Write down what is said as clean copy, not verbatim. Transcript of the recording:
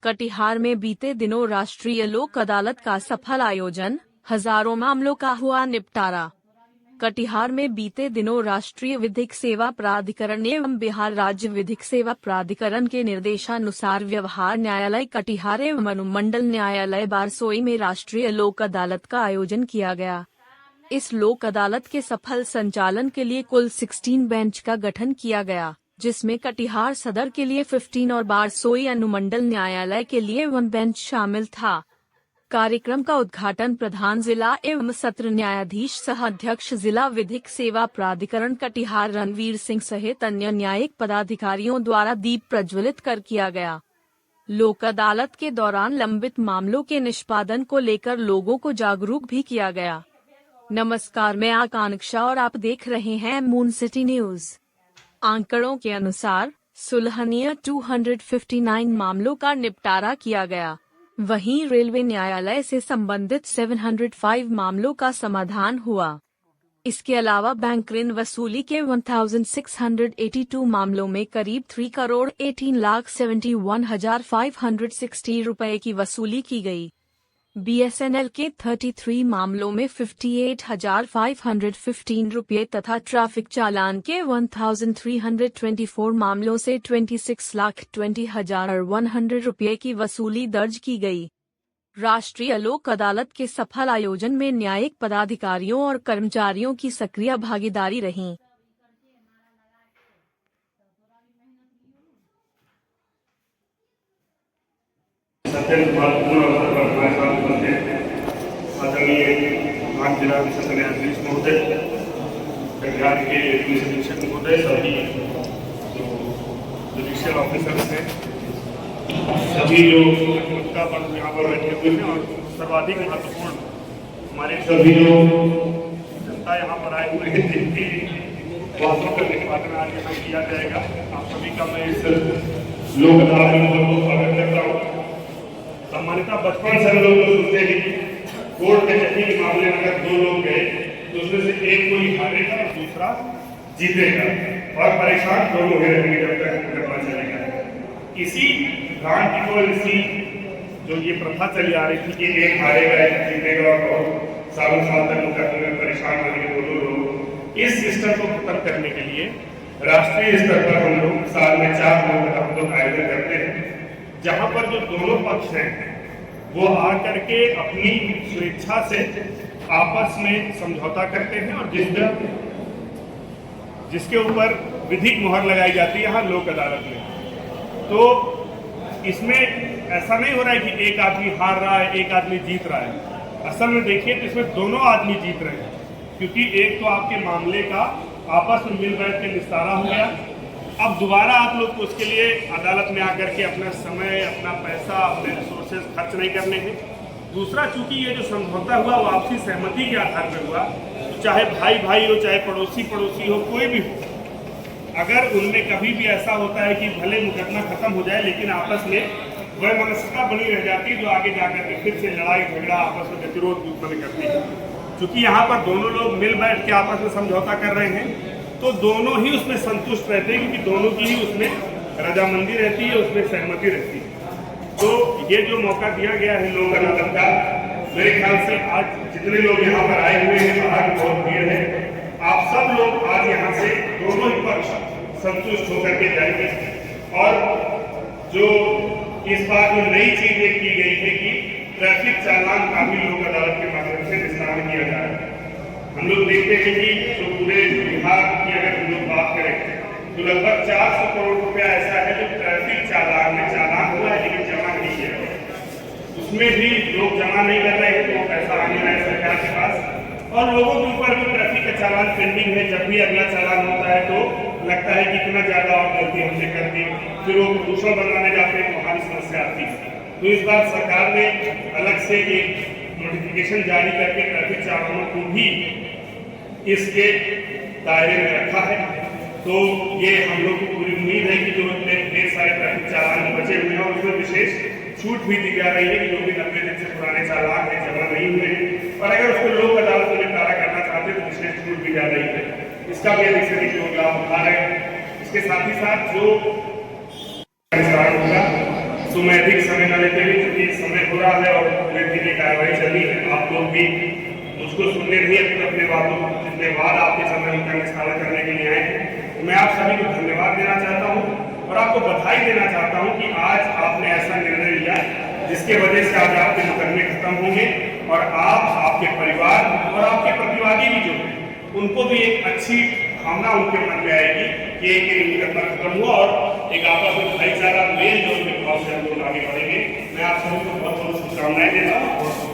कटिहार में बीते दिनों राष्ट्रीय लोक अदालत का सफल आयोजन, हजारों मामलों का हुआ निपटारा। कटिहार में बीते दिनों राष्ट्रीय विधिक सेवा प्राधिकरण एवं बिहार राज्य विधिक सेवा प्राधिकरण के निर्देशानुसार व्यवहार न्यायालय कटिहार एवं अनुमंडल न्यायालय बारसोई में राष्ट्रीय लोक अदालत का आयोजन किया गया। इस लोक अदालत के सफल संचालन के लिए कुल 16 बेंच का गठन किया गया, जिसमें कटिहार सदर के लिए 15 और बारसोई अनुमंडल न्यायालय के लिए 1 बेंच शामिल था। कार्यक्रम का उद्घाटन प्रधान जिला एवं सत्र न्यायाधीश सह अध्यक्ष जिला विधिक सेवा प्राधिकरण कटिहार रणवीर सिंह सहित अन्य न्यायिक पदाधिकारियों द्वारा दीप प्रज्वलित कर किया गया। लोक अदालत के दौरान लंबित मामलों के निष्पादन को लेकर लोगों को जागरूक भी किया गया। नमस्कार, मैं आकांक्षा और आप देख रहे हैं मून सिटी न्यूज। आंकड़ों के अनुसार सुलहनीय 259 मामलों का निपटारा किया गया। वहीं रेलवे न्यायालय से संबंधित 705 मामलों का समाधान हुआ। इसके अलावा बैंक ऋण वसूली के 1682 मामलों में करीब 3,18,71,560 रुपए की वसूली की गई। BSNL के 33 मामलों में 58,515 रुपये तथा ट्रैफिक चालान के 1,324 मामलों से 26,20,100 रुपये की वसूली दर्ज की गई। राष्ट्रीय लोक अदालत के सफल आयोजन में न्यायिक पदाधिकारियों और कर्मचारियों की सक्रिय भागीदारी रही। आदरणीय जिला सत्र न्यायाधीश महोदय, कटिहार के पुलिस अधीक्षक महोदय, सभी जुडिशियल ऑफिसर्स हैं, सभी जो यहाँ पर बैठे हुए हैं और सर्वाधिक महत्वपूर्ण हमारे सभी जो जनता यहाँ पर आए हुए हैं, जिनकी बातों का निष्पादन आज यहाँ किया जाएगा। आप सभी का मैं इस लोक अदालत में बहुत स्वागत करता हूँ। सामान्यतः बचपन से हम लोग सोचते हैं कि कोर्ट कचहरी के मामले में अगर 2 लोग गए तो उसमें से एक कोई हारेगा और दूसरा जीतेगा और परेशान दोनों ही रहेंगे जब तक मुकदमा चलेगा। इसी भ्रांति को, इसी जो ये प्रथा चली आ रही थी कि एक हारेगा एक जीतेगा और बहुत सालों साल तक मुकदमे में परेशान रहेंगे दोनों लोग, इस सिस्टम को खत्म करने के लिए राष्ट्रीय स्तर पर हम लोग साल में 4 लोक अदालतों का आयोजन करते हैं, जहाँ पर जो दोनों पक्ष हैं वो आकर के अपनी स्वेच्छा से आपस में समझौता करते हैं और जिसके ऊपर विधिक मुहर लगाई जाती है यहाँ लोक अदालत में। तो इसमें ऐसा नहीं हो रहा है कि एक आदमी हार रहा है, एक आदमी जीत रहा है। असल में देखिए तो इसमें दोनों आदमी जीत रहे हैं, क्योंकि एक तो आपके मामले का आपस में मिल बैठ के निस्तारा हो गया। अब दोबारा आप लोग को उसके लिए अदालत में आकर के अपना समय, अपना पैसा, अपने रिसोर्सेज खर्च नहीं करने हैं। दूसरा, चूंकि ये जो समझौता हुआ वो आपसी सहमति के आधार पर हुआ, तो चाहे भाई भाई हो, चाहे पड़ोसी पड़ोसी हो, कोई भी हो, अगर उनमें कभी भी ऐसा होता है कि भले मुकदमा खत्म हो जाए लेकिन आपस में वह मनस्ता बनी रह जाती है जो आगे जाकर के फिर से लड़ाई झगड़ा, आपस में गतिरोध उत्पन्न करती है। चूंकि यहाँ पर दोनों लोग मिल बैठ के आपस में समझौता कर रहे हैं तो दोनों ही उसमें संतुष्ट रहते हैं, क्योंकि दोनों की ही उसमें रजामंदी रहती है, उसमें सहमति रहती है। तो ये जो मौका दिया गया है लोक अदालत का, मेरे ख्याल से आज जितने लोग यहाँ पर आए हुए हैं, बाहर बहुत भीड़ है, आप सब लोग आज यहाँ से दोनों ही पक्ष संतुष्ट होकर के जाएंगे। और जो इस बार जो नई चीज की गई है कि ट्रैफिक चालान का भी लोक अदालत के माध्यम से निस्तारण किया जा रहा है। हम लोग देखते हैं कि जो पूरे बिहार की अगर हम लोग बात करें तो लगभग 400 करोड़ रुपया ऐसा है जो ट्रैफिक चालान में चालान हुआ है लेकिन जमा नहीं किया गया। उसमें भी लोग जमा नहीं कर रहे हैं तो पैसा आने रहा है सरकार के पास, और लोगों के ऊपर भी ट्रैफिक का चालान पेंडिंग है। जब भी अगला चालान होता है तो लगता है कि इतना ज्यादा और गलती हमने कर दी, फिर वो प्रदूषण बनाने जाते हैं तो हमारी समस्या आती है। तो इस बार सरकार ने अलग से एक नोटिफिकेशन जारी करके ट्रैफिक चालानों को भी इसके दायरे में रखा है। तो ये हम लोग को पूरी उम्मीद है कि जो इतने ढेर सारे ट्रैफिक चालान बचे हुए हैं और उसमें विशेष छूट भी दी जा रही है कि जो भी 90 दिन से पुराने चालान है, जमा नहीं हुए, और अगर उसको लोक अदालत में निपटारा करना चाहते हैं तो विशेष छूट भी जा रही है। इसका भी अधिक से अधिक लोग लाभ उठा रहे हैं। इसके साथ ही साथ जो होगा तो मैं अधिक समय न लेते हुए, क्योंकि समय हो रहा है और पूरे दिन की कार्रवाई चल रही है, आप लोग भी मुझको सुनने नहीं अपने बातों जितने वाद आपके सामने उनका निस्तारण करने के लिए आए थे। मैं आप सभी को धन्यवाद देना चाहता हूँ और आपको बधाई देना चाहता हूँ कि आज आपने ऐसा निर्णय लिया जिसके वजह से आज आपके मुकदमे खत्म होंगे और आप, आपके परिवार और आपके प्रतिवादी भी जो हैं उनको भी एक अच्छी भावना उनके मन में आएगी कि एक मुकदमा खत्म हुआ और एक आपस में भाईचारा मेल जो उनके भाव से हम लोग आगे बढ़ेंगे। मैं आप सभी को बहुत बहुत शुभकामनाएं देता हूँ।